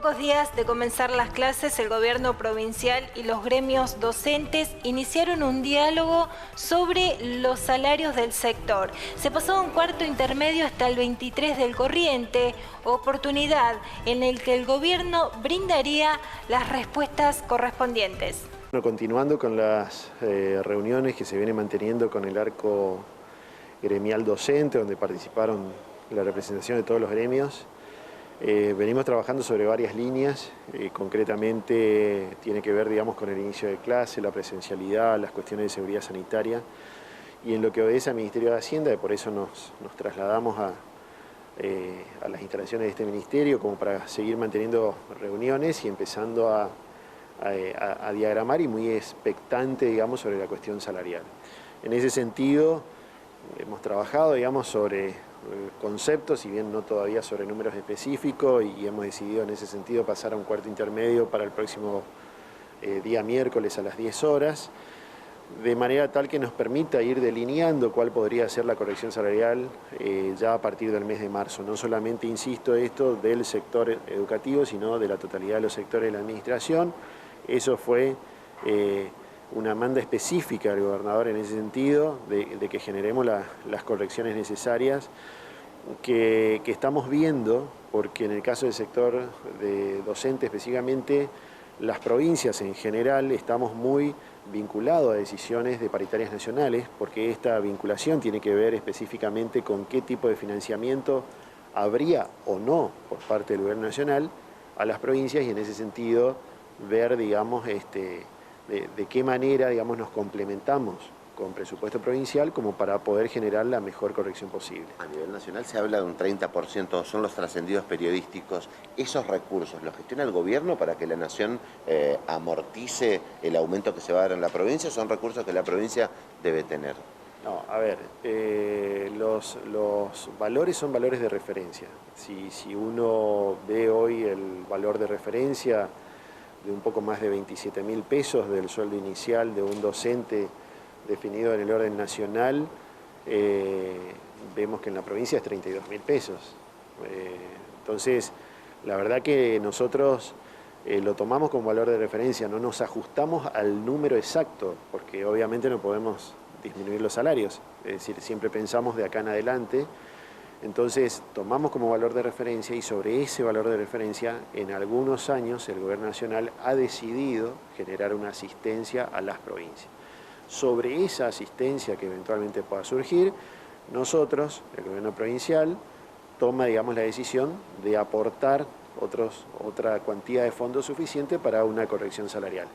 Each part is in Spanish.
pocos días de comenzar las clases, el gobierno provincial y los gremios docentes iniciaron un diálogo sobre los salarios del sector. Se pasó a un cuarto intermedio hasta el 23 del corriente, oportunidad en la que el gobierno brindaría las respuestas correspondientes. Bueno, continuando con las reuniones que se vienen manteniendo con el arco gremial docente, donde participaron la representación de todos los gremios, venimos trabajando sobre varias líneas, concretamente tiene que ver, digamos, con el inicio de clase, la presencialidad, las cuestiones de seguridad sanitaria, y en lo que obedece al Ministerio de Hacienda, y por eso nos trasladamos a las instalaciones de este ministerio como para seguir manteniendo reuniones y empezando a diagramar y muy expectante, digamos, sobre la cuestión salarial. En ese sentido, hemos trabajado, digamos, sobre conceptos, si bien no todavía sobre números específicos, y hemos decidido en ese sentido pasar a un cuarto intermedio para el próximo día miércoles a las 10 horas, de manera tal que nos permita ir delineando cuál podría ser la corrección salarial ya a partir del mes de marzo. No solamente, insisto, esto del sector educativo, sino de la totalidad de los sectores de la administración. Eso fue una manda específica del gobernador en ese sentido, de que generemos las correcciones necesarias que estamos viendo, porque en el caso del sector de docente específicamente, las provincias en general estamos muy vinculados a decisiones de paritarias nacionales, porque esta vinculación tiene que ver específicamente con qué tipo de financiamiento habría o no por parte del gobierno nacional a las provincias, y en ese sentido ver, digamos, de qué manera, digamos, nos complementamos con presupuesto provincial como para poder generar la mejor corrección posible. A nivel nacional se habla de un 30%, son los trascendidos periodísticos. ¿Esos recursos los gestiona el gobierno para que la nación amortice el aumento que se va a dar en la provincia, o son recursos que la provincia debe tener? No, a ver, los valores son valores de referencia. Si uno ve hoy el valor de referencia de un poco más de 27.000 pesos del sueldo inicial de un docente definido en el orden nacional, vemos que en la provincia es 32.000 pesos. Entonces, la verdad que nosotros lo tomamos como valor de referencia, no nos ajustamos al número exacto, porque obviamente no podemos disminuir los salarios, es decir, siempre pensamos de acá en adelante. Entonces, tomamos como valor de referencia, y sobre ese valor de referencia, en algunos años el gobierno nacional ha decidido generar una asistencia a las provincias. Sobre esa asistencia que eventualmente pueda surgir, nosotros, el gobierno provincial, toma, digamos, la decisión de aportar otra cuantía de fondos suficiente para una corrección salarial.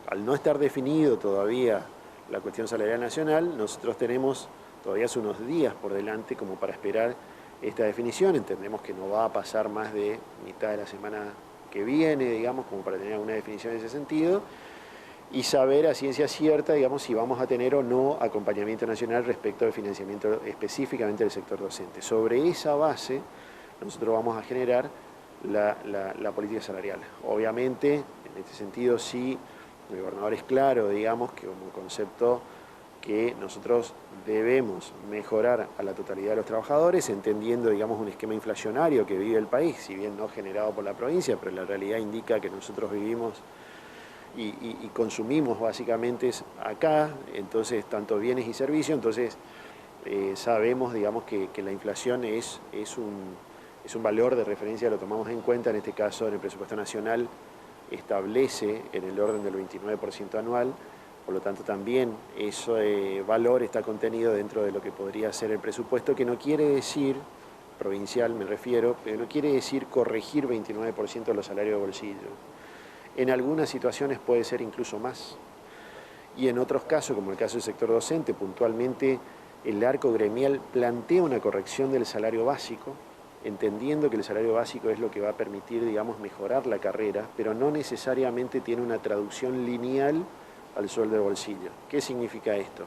Al no estar definido todavía la cuestión salarial nacional, nosotros tenemos todavía hace unos días por delante como para esperar esta definición. Entendemos que no va a pasar más de mitad de la semana que viene, digamos, como para tener una definición en ese sentido, y saber a ciencia cierta, digamos, si vamos a tener o no acompañamiento nacional respecto al financiamiento específicamente del sector docente. Sobre esa base, nosotros vamos a generar la política salarial. Obviamente, en este sentido, sí, el gobernador es claro, digamos, que como concepto que nosotros debemos mejorar a la totalidad de los trabajadores, entendiendo, digamos, un esquema inflacionario que vive el país, si bien no generado por la provincia, pero la realidad indica que nosotros vivimos y consumimos básicamente acá, entonces, tanto bienes y servicios. Entonces sabemos, digamos, que la inflación es un valor de referencia, lo tomamos en cuenta. En este caso, en el presupuesto nacional establece en el orden del 29% anual. Por lo tanto, también ese valor está contenido dentro de lo que podría ser el presupuesto, que no quiere decir, provincial me refiero, pero no quiere decir corregir 29% de los salarios de bolsillo. En algunas situaciones puede ser incluso más. Y en otros casos, como el caso del sector docente, puntualmente el arco gremial plantea una corrección del salario básico, entendiendo que el salario básico es lo que va a permitir, digamos, mejorar la carrera, pero no necesariamente tiene una traducción lineal al sueldo de bolsillo. ¿Qué significa esto?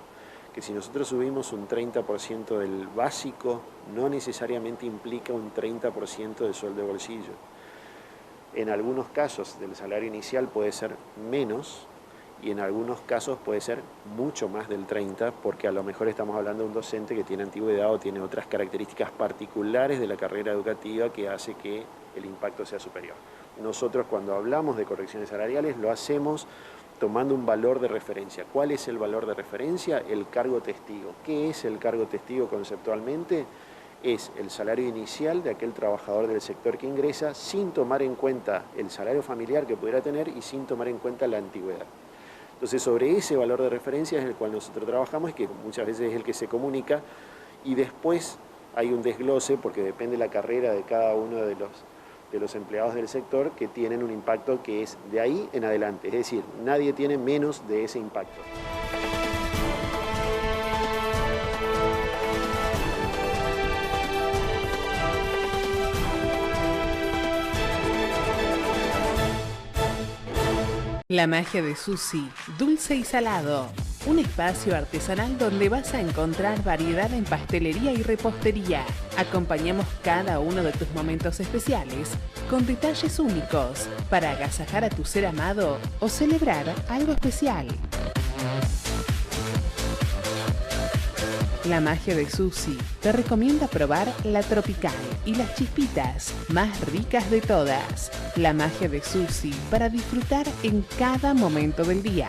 Que si nosotros subimos un 30% del básico, no necesariamente implica un 30% del sueldo de bolsillo. En algunos casos del salario inicial puede ser menos, y en algunos casos puede ser mucho más del 30%, porque a lo mejor estamos hablando de un docente que tiene antigüedad o tiene otras características particulares de la carrera educativa que hace que el impacto sea superior. nosotros cuando hablamos de correcciones salariales lo hacemos tomando un valor de referencia. ¿Cuál es el valor de referencia? El cargo testigo. ¿Qué es el cargo testigo conceptualmente? Es el salario inicial de aquel trabajador del sector que ingresa sin tomar en cuenta el salario familiar que pudiera tener y sin tomar en cuenta la antigüedad. Entonces, sobre ese valor de referencia es el cual nosotros trabajamos y que muchas veces es el que se comunica, y después hay un desglose, porque depende de la carrera de cada uno de los empleados del sector, que tienen un impacto que es de ahí en adelante, es decir, nadie tiene menos de ese impacto. La magia de Susi, dulce y salado. Un espacio artesanal donde vas a encontrar variedad en pastelería y repostería. Acompañamos cada uno de tus momentos especiales con detalles únicos para agasajar a tu ser amado o celebrar algo especial. La magia de Susi te recomienda probar la tropical y las chispitas más ricas de todas. La magia de Susi para disfrutar en cada momento del día.